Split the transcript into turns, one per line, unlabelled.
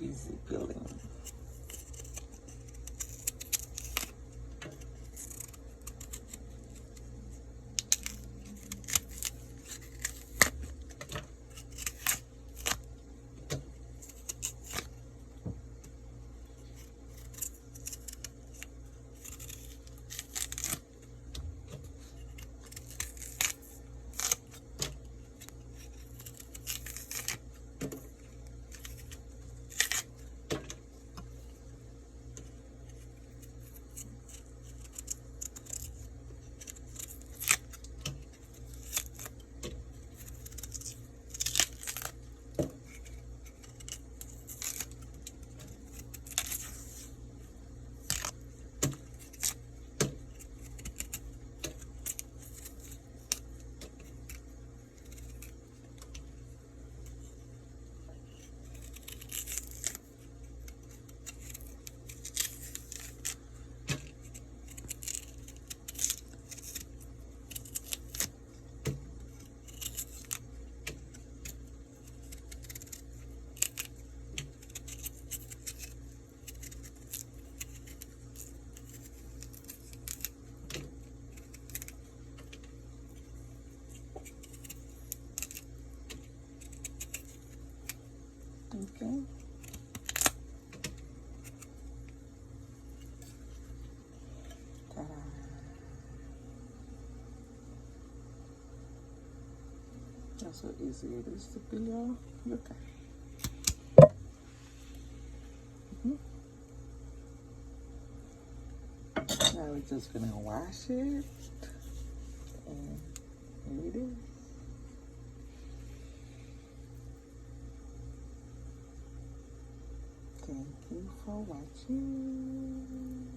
easy peeling. Okay. Ta-da. That's how easy it is to peel, y'all. Look at it. Now we're just gonna wash it, and here it is. Thank you for watching.